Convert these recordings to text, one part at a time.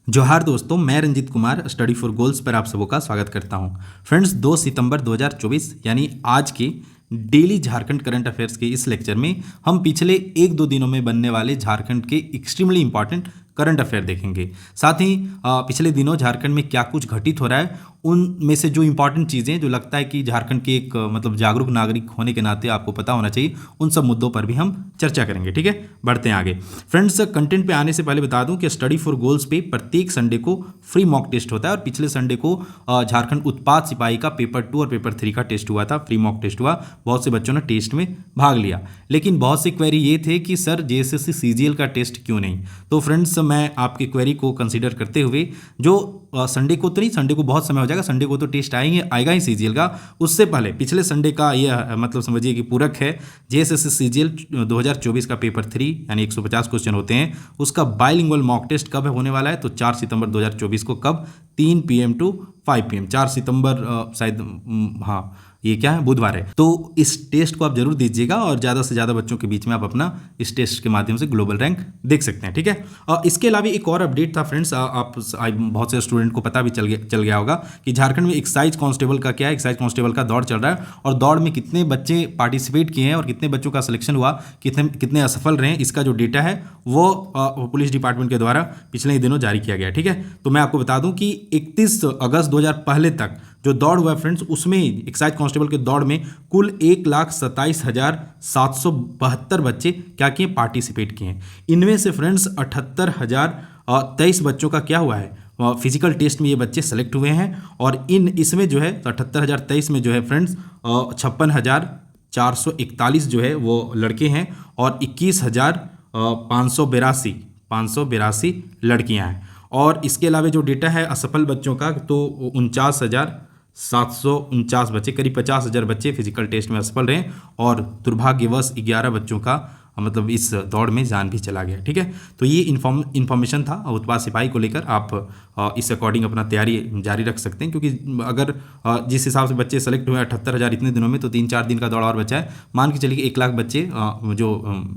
जोहार दोस्तों, मैं Ranjit Kumar study for goals पर आप सबों का स्वागत करता हूं। फ्रेंड्स, 2 सितंबर 2024 यानी आज के डेली झारखंड करंट अफेयर्स के इस लेक्चर में हम पिछले 1-2 दिनों में बनने वाले झारखंड के एक्सट्रीमली इंपॉर्टेंट करंट अफेयर देखेंगे। साथ ही पिछले दिनों झारखंड में क्या कुछ घटित हो रहा है, उनमें से जो इंपॉर्टेंट चीज़ें जो लगता है कि झारखंड के एक मतलब जागरूक नागरिक होने के नाते आपको पता होना चाहिए, उन सब मुद्दों पर भी हम चर्चा करेंगे। ठीक है, बढ़ते हैं आगे। फ्रेंड्स, कंटेंट पे आने से पहले बता दूं कि स्टडी फॉर गोल्स पे प्रत्येक संडे को फ्री मॉक टेस्ट होता है और पिछले संडे को झारखंड उत्पाद सिपाही का पेपर 2 और पेपर 3 का टेस्ट हुआ था, फ्री मॉक टेस्ट हुआ। बहुत से बच्चों ने टेस्ट में भाग लिया, लेकिन बहुत सी क्वेरी ये थे कि सर जेएसएससी सीजीएल का टेस्ट क्यों नहीं। तो फ्रेंड्स, मैं आपकी क्वेरी को कंसीडर करते हुए जो संडे को तो नहीं, संडे को बहुत समय हो जाएगा, संडे को तो टेस्ट आएगा ही सीजीएल का। उससे पहले पिछले संडे का ये मतलब समझिए कि पूरक है जेएसएससी सीजीएल 2024 का पेपर 3 यानी 150 क्वेश्चन होते हैं, उसका बाइलिंगुअल मॉक टेस्ट कब होने वाला है। तो 4 सितंबर 2024 को, कब, 3 PM to 5 PM, 4 सितंबर शायद, हाँ ये क्या है, बुधवार है। तो इस टेस्ट को आप जरूर दीजिएगा और ज़्यादा से ज़्यादा बच्चों के बीच में आप अपना इस टेस्ट के माध्यम से ग्लोबल रैंक देख सकते हैं। ठीक है, इसके अलावा एक और अपडेट था फ्रेंड्स, आप बहुत से स्टूडेंट को पता भी चल गया होगा कि झारखंड में एक्साइज कांस्टेबल का क्या है, एक्साइज कांस्टेबल का दौड़ चल रहा है और दौड़ में कितने बच्चे पार्टिसिपेट किए हैं और कितने बच्चों का सिलेक्शन हुआ, कितने असफल रहे, इसका जो डेटा है वो पुलिस डिपार्टमेंट के द्वारा पिछले ही दिनों जारी किया गया। ठीक है, तो मैं आपको बता दूं कि 31 अगस्त 2000 पहले तक जो दौड़ हुआ है फ्रेंड्स, उसमें एक्साइज कांस्टेबल के दौड़ में कुल 1,27,772 बच्चे क्या किए, पार्टिसिपेट किए हैं। इनमें से फ्रेंड्स 78,023 बच्चों का क्या हुआ है, फिजिकल टेस्ट में ये बच्चे सेलेक्ट हुए हैं और इसमें जो है 78,023 में जो है फ्रेंड्स 56,441 जो है वो लड़के हैं और 21,582 लड़कियां हैं। और इसके अलावा जो डेटा है असफल बच्चों का, तो 49,749 बच्चे, करीब 50,000 बच्चे फिजिकल टेस्ट में असफल रहे और दुर्भाग्यवश 11 बच्चों का मतलब इस दौड़ में जान भी चला गया। ठीक है, तो ये इन्फॉर्मेशन था उत्पाद सिपाही को लेकर। आप इस अकॉर्डिंग अपना तैयारी जारी रख सकते हैं, क्योंकि अगर जिस हिसाब से बच्चे सेलेक्ट हुए 78,000 इतने दिनों में, तो 3-4 दिन का दौड़ और बचा है। मान के चलिए 1 लाख बच्चे जो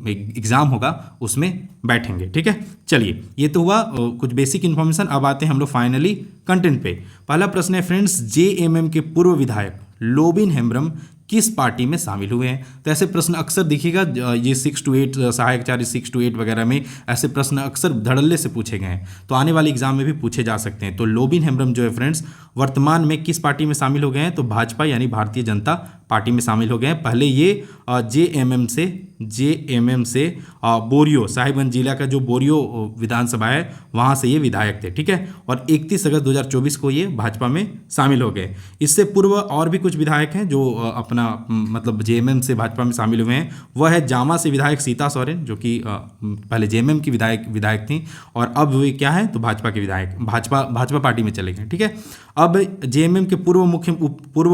एग्ज़ाम होगा उसमें बैठेंगे। ठीक है, चलिए ये तो हुआ कुछ बेसिक इन्फॉर्मेशन। अब आते हैं हम लोग फाइनली कंटेंट पे। पहला प्रश्न है फ्रेंड्स, जेएमएम के पूर्व विधायक लोबिन हेम्ब्रम किस पार्टी में शामिल हुए हैं। तो ऐसे प्रश्न अक्सर देखिएगा, ये 6 to 8 सहायक चार्य 6 to 8 वगैरह में ऐसे प्रश्न अक्सर धड़ल्ले से पूछे गए हैं, तो आने वाले एग्जाम में भी पूछे जा सकते हैं। तो लोबिन हेम्ब्रम जो है फ्रेंड्स वर्तमान में किस पार्टी में शामिल हो गए हैं, तो भाजपा यानी भारतीय जनता पार्टी में शामिल हो गए हैं। पहले ये जेएमएम से बोरियो, साहिबगंज जिला का जो बोरियो विधानसभा है वहाँ से ये विधायक थे। ठीक है, और 31 अगस्त 2024 को ये भाजपा में शामिल हो गए। इससे पूर्व और भी कुछ विधायक हैं जो अपना मतलब जेएमएम से भाजपा में शामिल हुए हैं। वह है जामा से विधायक सीता सोरेन, जो कि पहले जेएमएम की विधायक थी और अब वे क्या है, तो भाजपा के विधायक, भाजपा पार्टी में चले गए। ठीक है, अब जेएमएम के पूर्व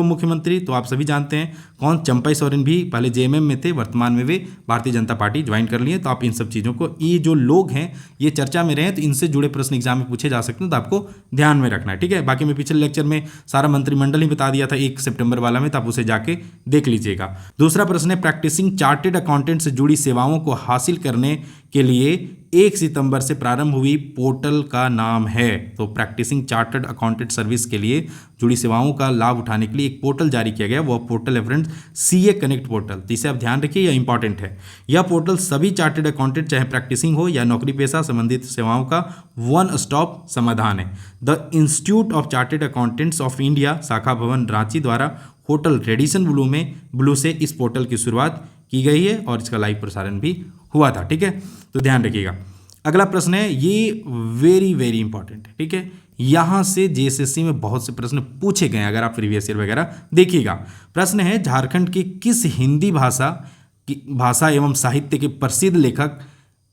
मुख्यमंत्री तो आप सभी जानते हैं कौन, चंपई सोरेन भी पहले जेएमएम में थे, वर्तमान में वे भारतीय जनता पार्टी ज्वाइन कर लिए। तो आप इन सब चीज़ों को, ये जो लोग हैं ये चर्चा में रहे हैं, तो इनसे जुड़े प्रश्न एग्जाम में पूछे जा सकते हैं, तो आपको ध्यान में रखना है। ठीक है, बाकी मैं पिछले लेक्चर में सारा मंत्रिमंडल ही बता दिया था 1 सितंबर वाला में, तो आप उसे जाके देख लीजिएगा। दूसरा प्रश्न है, प्रैक्टिसिंग चार्टेड अकाउंटेंट से जुड़ी सेवाओं को हासिल करने के लिए 1 सितंबर से प्रारंभ हुई पोर्टल का नाम है। तो प्रैक्टिसिंग चार्टर्ड अकाउंटेंट सर्विस के लिए जुड़ी सेवाओं का लाभ उठाने के लिए एक पोर्टल जारी किया गया, वह पोर्टल है फ्रेंड्स सीए कनेक्ट पोर्टल। तो इसे आप ध्यान रखिए, यह इंपॉर्टेंट है। यह पोर्टल सभी चार्टर्ड अकाउंटेंट चाहे प्रैक्टिसिंग हो या नौकरी पेशा संबंधित सेवाओं का वन स्टॉप समाधान है। The institute of chartered accountants of India शाखा भवन रांची द्वारा होटल रेडिसन ब्लू से इस पोर्टल की शुरुआत की गई है और इसका लाइव प्रसारण भी हुआ था। ठीक है, तो ध्यान रखिएगा। अगला प्रश्न है, ये वेरी वेरी इंपॉर्टेंट है। ठीक है, यहां से जेएसएससी में बहुत से प्रश्न पूछे गए हैं, अगर आप प्रीवियस ईयर वगैरह देखिएगा। प्रश्न है, झारखंड के किस हिंदी भाषा एवं साहित्य के प्रसिद्ध लेखक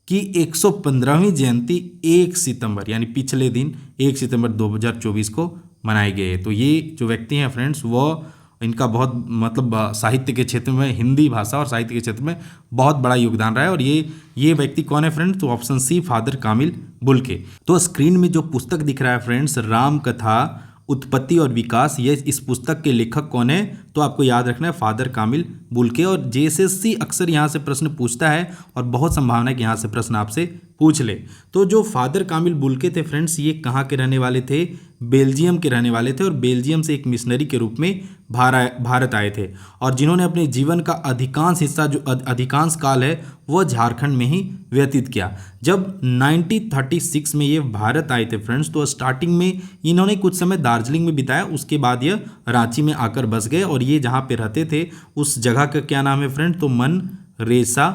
की 115वीं जयंती 1 सितंबर यानी पिछले दिन 1 सितंबर 2024 को मनाई गई है। तो ये जो व्यक्ति हैं फ्रेंड्स, वो इनका बहुत मतलब साहित्य के क्षेत्र में, हिंदी भाषा और साहित्य के क्षेत्र में बहुत बड़ा योगदान रहा है। और ये व्यक्ति कौन है फ्रेंड्स, तो option C father Camille Bulcke. तो स्क्रीन में जो पुस्तक दिख रहा है फ्रेंड्स, राम कथा उत्पत्ति और विकास, ये इस पुस्तक के लेखक कौन है? तो आपको याद रखना है फादर कामिल बुल्के। और जेएसएससी अक्सर यहाँ से प्रश्न पूछता है और बहुत संभावना है कि यहाँ से प्रश्न आपसे पूछ ले। तो जो फादर कामिल बुल्के थे फ्रेंड्स, ये कहाँ के रहने वाले थे? बेल्जियम के रहने वाले थे और बेल्जियम से एक मिशनरी के रूप में भारत आए थे और जिन्होंने अपने जीवन का अधिकांश हिस्सा, जो अधिकांश काल है, वह झारखंड में ही व्यतीत किया। जब 1936 में ये भारत आए थे फ्रेंड्स, तो स्टार्टिंग में इन्होंने कुछ समय दार्जिलिंग में बिताया, उसके बाद ये रांची में आकर बस गए और ये जहाँ पे रहते थे उस जगह का क्या नाम है फ्रेंड? तो मनरेसा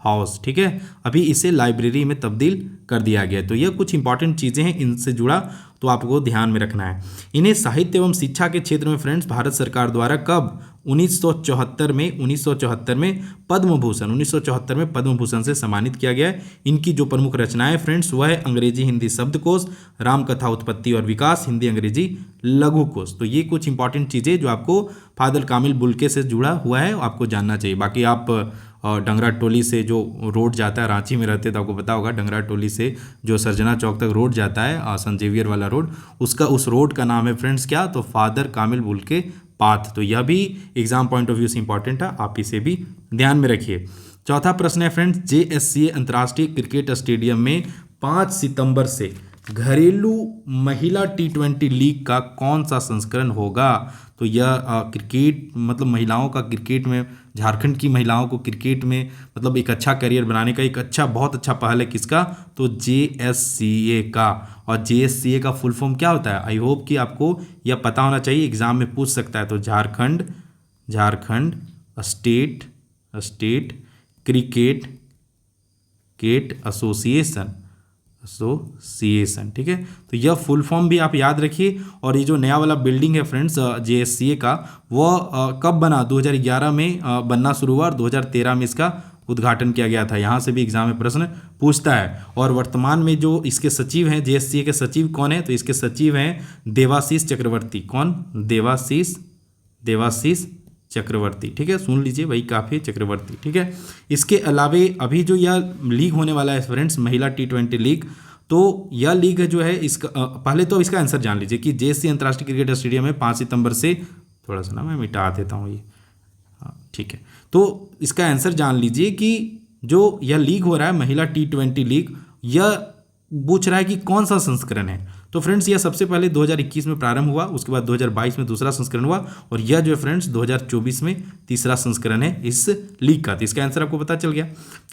हाउस, ठीक है। अभी इसे लाइब्रेरी में तब्दील कर दिया गया। तो ये कुछ इंपॉर्टेंट चीज़ें हैं, इनसे जुड़ा तो आपको ध्यान में रखना है। इन्हें साहित्य एवं शिक्षा के क्षेत्र में फ्रेंड्स भारत सरकार द्वारा कब? 1974 में पद्म भूषण से सम्मानित किया गया है। इनकी जो प्रमुख रचनाएं फ्रेंड्स, वह है अंग्रेजी हिंदी शब्दकोश, रामकथा उत्पत्ति और विकास, हिंदी अंग्रेजी लघु कोश। तो ये कुछ इंपॉर्टेंट चीज़ें जो आपको फादर कामिल बुल्के से जुड़ा हुआ है आपको जानना चाहिए। बाकी आप डंगरा टोली से जो रोड जाता है, रांची में रहते तो आपको पता होगा, डंगरा टोली से जो सर्जना चौक तक रोड जाता है, सन जेवियर वाला रोड, उस रोड का नाम है फ्रेंड्स क्या? तो फादर कामिल बुल्के पाथ। तो यह भी एग्जाम पॉइंट ऑफ व्यू से इंपॉर्टेंट है, आप इसे भी ध्यान में रखिए। चौथा प्रश्न है फ्रेंड्स, जेएससीए अंतर्राष्ट्रीय क्रिकेट स्टेडियम में 5 सितंबर से घरेलू महिला T20 लीग का कौन सा संस्करण होगा? तो यह क्रिकेट, मतलब महिलाओं का क्रिकेट में, झारखंड की महिलाओं को क्रिकेट में मतलब एक अच्छा करियर बनाने का एक बहुत अच्छा पहल है। किसका? तो जेएससीए का। और जेएससीए का फुल फॉर्म क्या होता है? आई होप कि आपको यह पता होना चाहिए, एग्जाम में पूछ सकता है। तो झारखंड स्टेट क्रिकेट एसोसिएशन, ठीक है। तो यह फुल फॉर्म भी आप याद रखिए। और ये जो नया वाला बिल्डिंग है फ्रेंड्स जेएससीए का, वह कब बना? 2011 में बनना शुरू हुआ और 2013 में इसका उद्घाटन किया गया था। यहाँ से भी एग्जाम में प्रश्न पूछता है। और वर्तमान में जो इसके सचिव हैं, जेएससीए के सचिव कौन है? तो इसके सचिव हैं देवाशीष चक्रवर्ती। कौन? देवाशीष चक्रवर्ती, ठीक है, सुन लीजिए भाई, काफ़ी चक्रवर्ती, ठीक है। इसके अलावे अभी जो यह लीग होने वाला है फ्रेंड्स, महिला T20 लीग, तो यह लीग जो है इसका पहले तो इसका आंसर जान लीजिए कि जेएससीए अंतर्राष्ट्रीय क्रिकेट स्टेडियम में 5 सितंबर से, थोड़ा सा ना मैं मिटा देता हूँ ये, ठीक है। तो इसका आंसर जान लीजिए कि जो यह लीग हो रहा है महिला T20 लीग, यह पूछ रहा है कि कौन सा संस्करण है। तो फ्रेंड्स यह सबसे पहले 2021 में प्रारंभ हुआ, उसके बाद 2022 में दूसरा संस्करण हुआ और यह जो है फ्रेंड्स 2024 में तीसरा संस्करण है इस लीग का। तो इसका आंसर आपको पता चल गया।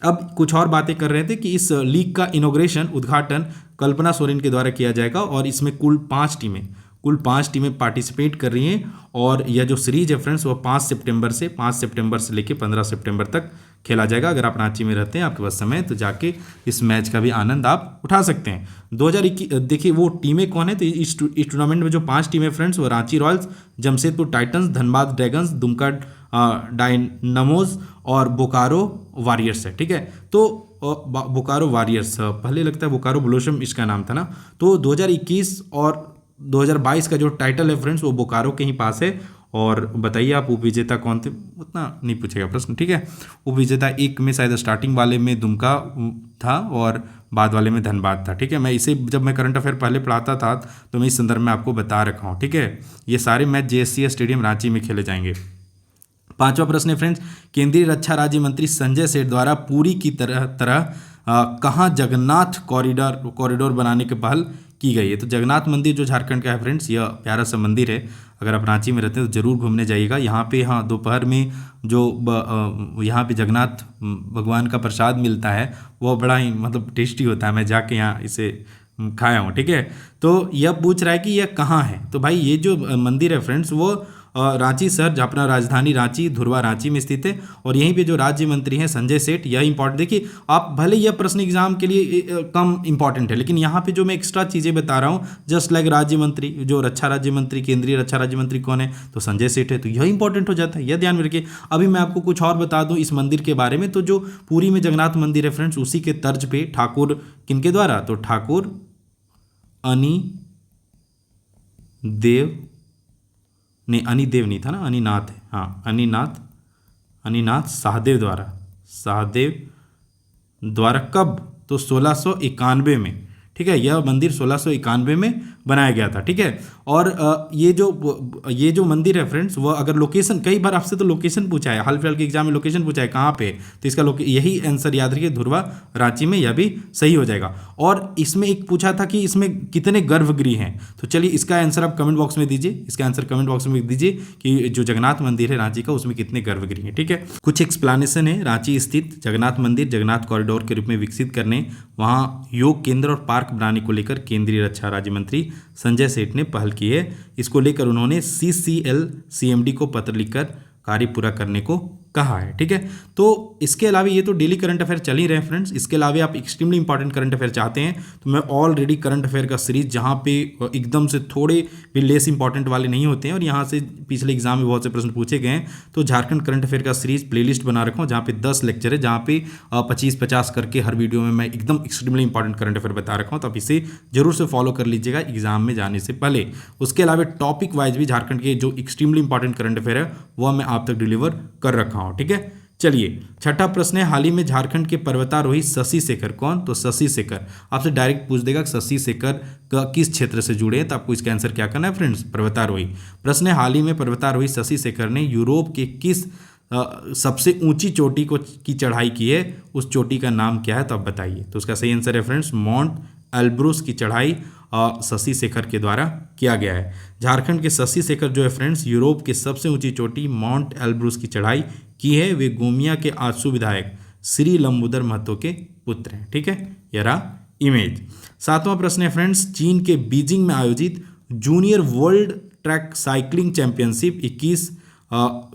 अब कुछ और बातें कर रहे थे कि इस लीग का इनॉग्रेशन, उद्घाटन कल्पना सोरेन के द्वारा किया जाएगा और इसमें कुल 5 टीमें पार्टिसिपेट कर रही हैं। और यह जो सीरीज है फ्रेंड्स, वह 5 सितंबर से लेकर 15 सितंबर तक खेला जाएगा। अगर आप रांची में रहते हैं, आपके पास समय है, तो जाके इस मैच का भी आनंद आप उठा सकते हैं। 2021 देखिए वो टीमें कौन है। तो इस टूर्नामेंट में जो 5 टीमें फ्रेंड्स, वो Ranchi Royals, Jamshedpur titans, Dhanbad dragons, Dumka dynamos और बोकारो वॉरियर्स है, ठीक है। तो बोकारो वॉरियर्स, पहले लगता है बोकारो ब्लॉसम इसका नाम था ना। तो 2021 और 2022 का जो टाइटल है फ्रेंड्स, वो बोकारो के ही पास है। और बताइए आप उपविजेता कौन थे? उतना नहीं पूछेगा प्रश्न, ठीक है। उपविजेता एक में शायद स्टार्टिंग वाले में दुमका था और बाद वाले में धनबाद था, ठीक है। मैं इसे जब मैं करंट अफेयर पहले पढ़ाता था तो मैं इस संदर्भ में आपको बता रखा हूँ, ठीक है। ये सारे मैच जेएससीए स्टेडियम रांची में खेले जाएंगे। 5वां प्रश्न है फ्रेंड्स, केंद्रीय रक्षा राज्य मंत्री संजय सेठ द्वारा पूरी की तरह कहाँ जगन्नाथ कॉरिडोर बनाने की पहल की गई है? तो जगन्नाथ मंदिर जो झारखंड का है फ्रेंड्स, यह प्यारा सा मंदिर है। अगर आप रांची में रहते हैं तो ज़रूर घूमने जाइएगा। यहाँ पे हाँ दोपहर में जो यहाँ पे जगन्नाथ भगवान का प्रसाद मिलता है, वह बड़ा ही मतलब टेस्टी होता है। मैं जाके यहाँ इसे खाया हूँ, ठीक है। तो यह पूछ रहा है कि यह कहाँ है। तो भाई ये जो मंदिर है फ्रेंड्स, वो रांची शहर, अपना राजधानी रांची, धुरवा रांची में स्थित है। और यहीं पे जो राज्य मंत्री हैं संजय सेठ, यह इंपॉर्टेंट, देखिए आप भले यह प्रश्न एग्जाम के लिए कम इंपॉर्टेंट है, लेकिन यहाँ पे जो मैं एक्स्ट्रा चीज़ें बता रहा हूँ, जस्ट लाइक राज्य मंत्री, जो रक्षा राज्य मंत्री, केंद्रीय रक्षा राज्य मंत्री कौन है? तो संजय सेठ है। तो यह इंपॉर्टेंट हो जाता है, यह ध्यान में रखिए। अभी मैं आपको कुछ और बता दूँ इस मंदिर के बारे में। तो जो पुरी में जगन्नाथ मंदिर है फ्रेंड्स, उसी के तर्ज पे ठाकुर किनके द्वारा? तो ठाकुर अनिदेव नहीं था ना, अनिनाथ है, हाँ अनिनाथ शाहदेव द्वारा कब? तो 1691 में, ठीक है। यह मंदिर 1691 में बनाया गया था, ठीक है। और ये जो मंदिर है फ्रेंड्स, वह अगर लोकेशन, कई बार आपसे तो लोकेशन पूछा है, हाल फिलहाल के एग्जाम में लोकेशन पूछा है कहाँ पे, तो इसका यही आंसर याद रखिए, धुर्वा रांची में, यह भी सही हो जाएगा। और इसमें एक पूछा था कि इसमें कितने गर्भगृह हैं, तो चलिए इसका आंसर आप कमेंट बॉक्स में दीजिए, इसका आंसर कमेंट बॉक्स में दीजिए कि जो जगन्नाथ मंदिर है रांची का, उसमें कितने गर्भगृह हैं, ठीक है। कुछ एक्सप्लेनेशन है। रांची स्थित जगन्नाथ मंदिर जगन्नाथ कॉरिडोर के रूप में विकसित करने, वहाँ योग केंद्र और पार्क बनाने को लेकर केंद्रीय रक्षा राज्य मंत्री संजय सेठ ने पहल की है। इसको लेकर उन्होंने CCL CMD को पत्र लिखकर कार्य पूरा करने को कहा है, ठीक है। तो इसके अलावा ये तो डेली करंट अफेयर चल ही रहे हैं फ्रेंड्स। इसके अलावा आप एक्सट्रीमली इंपॉर्टेंट करंट अफेयर चाहते हैं तो मैं ऑलरेडी करंट अफेयर का सीरीज, जहाँ पे एकदम से थोड़े भी लेस इंपॉर्टेंट वाले नहीं होते हैं और यहाँ से पिछले एग्जाम में बहुत से प्रश्न पूछे गए हैं, तो झारखंड करंट अफेयर का सीरीज प्लेलिस्ट बना रखा हूँ, जहाँ पे 10 लेक्चर है, जहाँ पे 25-50 करके हर वीडियो में मैं एकदम एक्सट्रीमली इंपॉर्टेंट करंट अफेयर बता रखा हूँ। तो आप इसे जरूर से फॉलो कर लीजिएगा एग्जाम में जाने से पहले। उसके अलावा टॉपिक वाइज भी झारखंड के जो एक्सट्रीमली इंपॉर्टेंट करंट अफेयर है वह मैं आप तक डिलीवर कर रखा हूँ, ठीक है। चलिए छठा प्रश्न है, हाल ही में झारखंड के पर्वतारोही शशि शेखर, कौन, तो शशि शेखर आपसे डायरेक्ट पूछ देगा शशि शेखर का किस क्षेत्र से जुड़े हैं, तो आपको इसका आंसर क्या करना है फ्रेंड्स, पर्वतारोही। प्रश्न है, हाल ही में पर्वतारोही शशि शेखर ने यूरोप के किस सबसे ऊंची चोटी की चढ़ाई की है, उस चोटी का नाम क्या है, तो आप बताइए। तो उसका सही आंसर है फ्रेंड्स माउंट एल्ब्रूस की चढ़ाई शशि शेखर के द्वारा किया गया है। झारखंड के शशि शेखर जो है फ्रेंड्स, यूरोप के सबसे ऊंची चोटी माउंट एल्ब्रूस की चढ़ाई की है। वे गोमिया के आजसू विधायक श्री लंबोदर महतो के पुत्र हैं, ठीक है। यह रहा इमेज। सातवां प्रश्न है फ्रेंड्स, चीन के बीजिंग में आयोजित junior world track cycling championship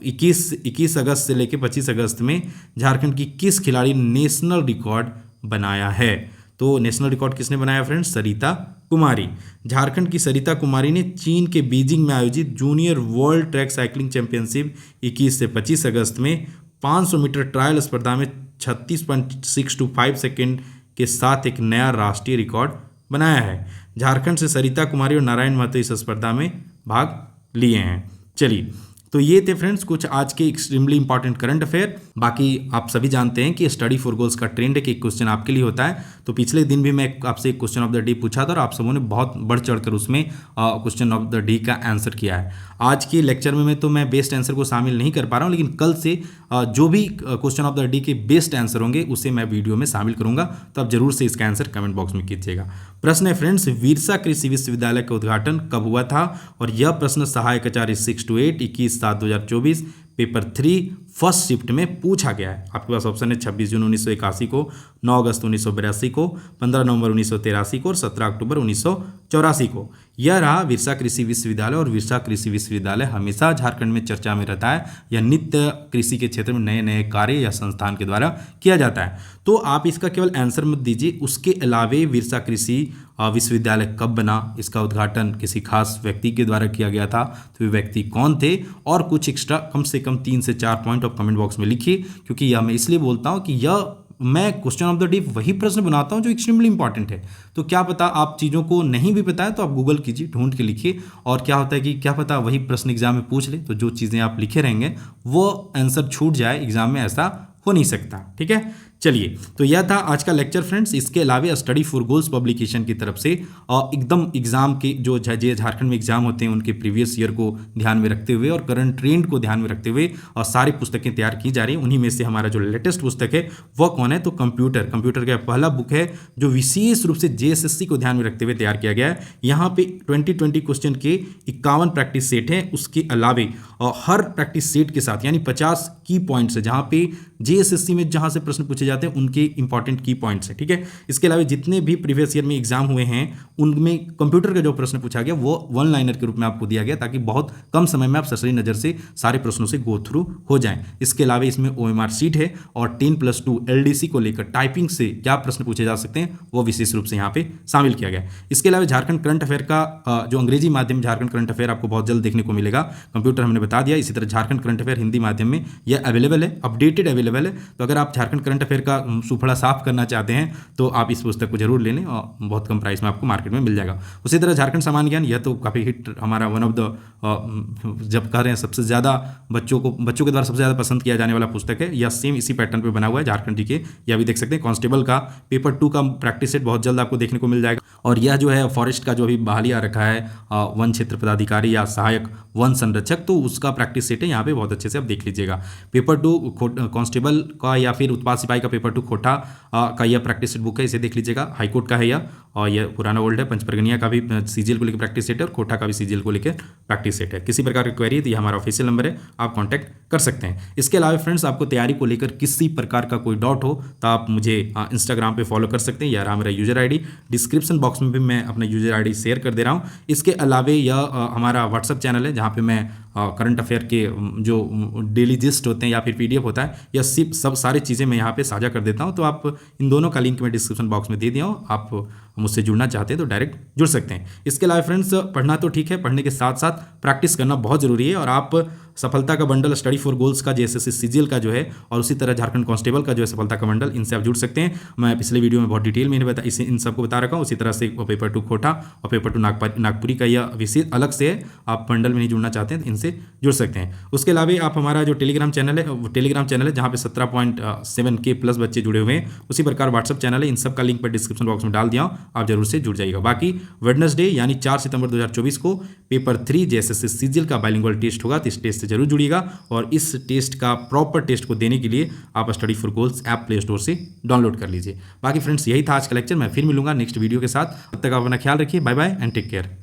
21 अगस्त से लेकर 25 अगस्त में झारखंड की किस खिलाड़ी ने नेशनल रिकॉर्ड बनाया है, तो नेशनल रिकॉर्ड किसने बनाया फ्रेंड्स, सरिता कुमारी। झारखंड की सरिता कुमारी ने चीन के बीजिंग में आयोजित junior world track cycling championship 21 से 25 अगस्त में 500 मीटर ट्रायल स्पर्धा में 36.625 सेकेंड के साथ एक नया राष्ट्रीय रिकॉर्ड बनाया है। झारखंड से सरिता कुमारी और नारायण महतो इस स्पर्धा में भाग लिए हैं। चलिए, तो ये थे फ्रेंड्स कुछ आज के एक्सट्रीमली इंपॉर्टेंट करंट अफेयर। बाकी आप सभी जानते हैं कि स्टडी फॉर गोल्स का ट्रेंड है कि एक क्वेश्चन आपके लिए होता है। तो पिछले दिन भी मैं आपसे एक क्वेश्चन ऑफ द डे पूछा था और आप सबों ने बहुत बढ़ चढ़कर उसमें क्वेश्चन ऑफ द डे का आंसर किया है। आज के लेक्चर में तो मैं बेस्ट आंसर को शामिल नहीं कर पा रहा हूँ, लेकिन कल से जो भी क्वेश्चन ऑफ द डे के बेस्ट आंसर होंगे उसे मैं वीडियो में शामिल करूंगा, तो आप जरूर से इसका आंसर कमेंट बॉक्स में कीजिएगा। प्रश्न है फ्रेंड्स, विरसा कृषि विश्वविद्यालय का उद्घाटन कब हुआ था, और यह प्रश्न सहायक आचार्य 6 to 8 21/7/2024 पेपर 3 फर्स्ट शिफ्ट में पूछा गया है। आपके पास ऑप्शन है 26 जून 1981 को, 9 अगस्त 1982 को, 15 नवंबर 1983 को और 17 अक्टूबर 1984 को। यह रहा विरसा कृषि विश्वविद्यालय। और विरसा कृषि विश्वविद्यालय हमेशा झारखंड में चर्चा में रहता है। यह नित्य कृषि के क्षेत्र में नए नए कार्य या संस्थान के द्वारा किया जाता है। तो आप इसका केवल आंसर मत दीजिए, उसके अलावे विरसा कृषि विश्वविद्यालय कब बना, इसका उद्घाटन किसी खास व्यक्ति के द्वारा किया गया था, तो वे व्यक्ति कौन थे, और कुछ एक्स्ट्रा कम से कम 3 से 4 पॉइंट आप कमेंट बॉक्स में लिखिए। क्योंकि यह मैं इसलिए बोलता हूँ कि यह मैं क्वेश्चन ऑफ द डे वही प्रश्न बनाता हूँ जो एक्सट्रीमली इंपॉर्टेंट है। तो क्या पता आप चीज़ों को नहीं भी पता है तो आप गूगल कीजिए, ढूंढ के लिखिए, और क्या होता है कि क्या पता वही प्रश्न एग्जाम में पूछ ले, तो जो चीज़ें आप लिखे रहेंगे वो आंसर छूट जाए एग्जाम में, ऐसा हो नहीं सकता, ठीक है। चलिए, तो यह था आज का लेक्चर फ्रेंड्स। इसके अलावा स्टडी फॉर गोल्स पब्लिकेशन की तरफ से एकदम एग्जाम के जो झारखंड में एग्जाम होते हैं उनके प्रीवियस ईयर को ध्यान में रखते हुए और करंट ट्रेंड को ध्यान में रखते हुए और सारी पुस्तकें तैयार की जा रही हैं। उन्हीं में से हमारा जो लेटेस्ट पुस्तक है वह कौन है, तो कंप्यूटर का पहला बुक है जो विशेष रूप से JSSC को ध्यान में रखते हुए तैयार किया गया है। यहाँ पे 2020 क्वेश्चन के 51 प्रैक्टिस सेट हैं। उसके अलावे हर प्रैक्टिस सेट के साथ यानी 50 की पॉइंट्स है, जहाँ पे JSSC में जहाँ से प्रश्न पूछे जाते हैं उनके इंपॉर्टेंट की पॉइंट्स है, ठीक है। इसके अलावा जितने भी प्रीवियस ईयर में एग्जाम हुए हैं उनमें कंप्यूटर का जो प्रश्न पूछा गया वो 1 लाइनर के रूप में आपको दिया गया, ताकि बहुत कम समय में आप सरसरी नज़र से सारे प्रश्नों से गो थ्रू हो जाएं। इसके अलावा इसमें OMR सीट है और 10+2 LDC को लेकर टाइपिंग से क्या प्रश्न पूछे जा सकते हैं वो विशेष रूप से यहाँ पे शामिल किया गया। इसके अलावा झारखंड करंट अफेयर का जो अंग्रेजी माध्यम झारखंड करंट अफेयर आपको बहुत जल्द देखने को मिलेगा। कंप्यूटर हमने बता दिया। इसी तरह झारखंड करंट अफेयर हिंदी माध्यम में यह अवेलेबल है, अपडेटेड अवेलेबल है। तो अगर आप झारखंड करंट अफेयर अफेयर का सुफड़ा साफ करना चाहते हैं तो आप इस पुस्तक को जरूर ले लें और बहुत कम प्राइस में आपको मार्केट में मिल जाएगा। उसी तरह झारखंड सामान्य ज्ञान, यह तो काफ़ी हिट हमारा वन ऑफ द जब कह रहे हैं सबसे ज़्यादा बच्चों के द्वारा सबसे ज़्यादा पसंद किया जाने वाला पुस्तक है। यह सेम इसी पैटर्न पे बना हुआ है झारखंड जीके। यह भी देख सकते हैं कांस्टेबल का पेपर 2 का प्रैक्टिस सेट बहुत जल्द आपको देखने को मिल जाएगा। और यह जो है फॉरेस्ट का जो अभी बहाली आ रखा है वन क्षेत्र पदाधिकारी या सहायक वन संरक्षक, तो उसका प्रैक्टिस सेट है यहाँ पे, बहुत अच्छे से आप देख लीजिएगा। पेपर 2 कांस्टेबल का या फिर उत्पाद सिपाही का पेपर 2 खोटा का यह प्रैक्टिस सेट बुक है, इसे देख लीजिएगा। हाईकोर्ट का है यह, और यह पुराना ओल्ड है। पंचपरगनिया का भी सीजीएल को लेकर प्रैक्टिस सेट है और कोटा का भी सीजीएल को लेकर प्रैक्टिस सेट है। किसी प्रकार की क्वेरी है तो ये हमारा ऑफिशियल नंबर है, आप कांटेक्ट कर सकते हैं। इसके अलावा फ्रेंड्स, आपको तैयारी को लेकर किसी प्रकार का कोई डाउट हो तो आप मुझे इंस्टाग्राम पे फॉलो कर सकते हैं, यह रहा मेरा यूजर आईडी। डिस्क्रिप्शन बॉक्स में भी मैं अपना यूजर आईडी शेयर कर दे रहा हूँ। इसके अलावा यह हमारा व्हाट्सअप चैनल है जहाँ पे मैं करंट अफेयर के जो डेली जिस्ट होते हैं या फिर पीडीएफ होता है, यह सब सारी चीज़ें मैं यहाँ पे साझा कर देता हूँ। तो आप इन दोनों का लिंक मैं डिस्क्रिप्शन बॉक्स में दे दिया हूँ, आप मुझसे जुड़ना चाहते हैं तो डायरेक्ट जुड़ सकते हैं। इसके अलावा फ्रेंड्स, पढ़ना तो ठीक है, पढ़ने के साथ साथ प्रैक्टिस करना बहुत जरूरी है। और आप सफलता का बंडल स्टडी फॉर गोल्स का, जेएसएससी सीजीएल का जो है, और उसी तरह झारखंड कांस्टेबल का जो है सफलता का बंडल, इनसे आप जुड़ सकते हैं। मैं पिछले वीडियो में बहुत डिटेल में इन सबको बता रखा हूँ। उसी तरह से पेपर 2 खोटा और पेपर 2 नागपुरी का यह विषय अलग से है, आप बंडल में नहीं जुड़ना चाहते हैं तो इनसे जुड़ सकते हैं। उसके अलावा आप हमारा जो टेलीग्राम चैनल है जहाँ पे 17.7K प्लस बच्चे जुड़े हुए हैं, उसी प्रकार व्हाट्सअप चैनल है, इन सब का लिंक पर डिस्क्रिप्शन बॉक्स में डाल दिया हूँ, आप जरूर से जुड़ जाइएगा। बाकी वेडनेसडे यानी 4 सितंबर 2024 को पेपर 3 जेएसएससी सीजीएल का बाइलिंगुअल टेस्ट होगा, तो इस टेस्ट से जरूर जुड़िएगा। और इस टेस्ट का प्रॉपर टेस्ट को देने के लिए आप study for goals app play store से डाउनलोड कर लीजिए। बाकी फ्रेंड्स, यही था आज का लेक्चर। मैं फिर मिलूंगा नेक्स्ट वीडियो के साथ, तब तक आप अपना ख्याल रखिए। Bye bye and take care.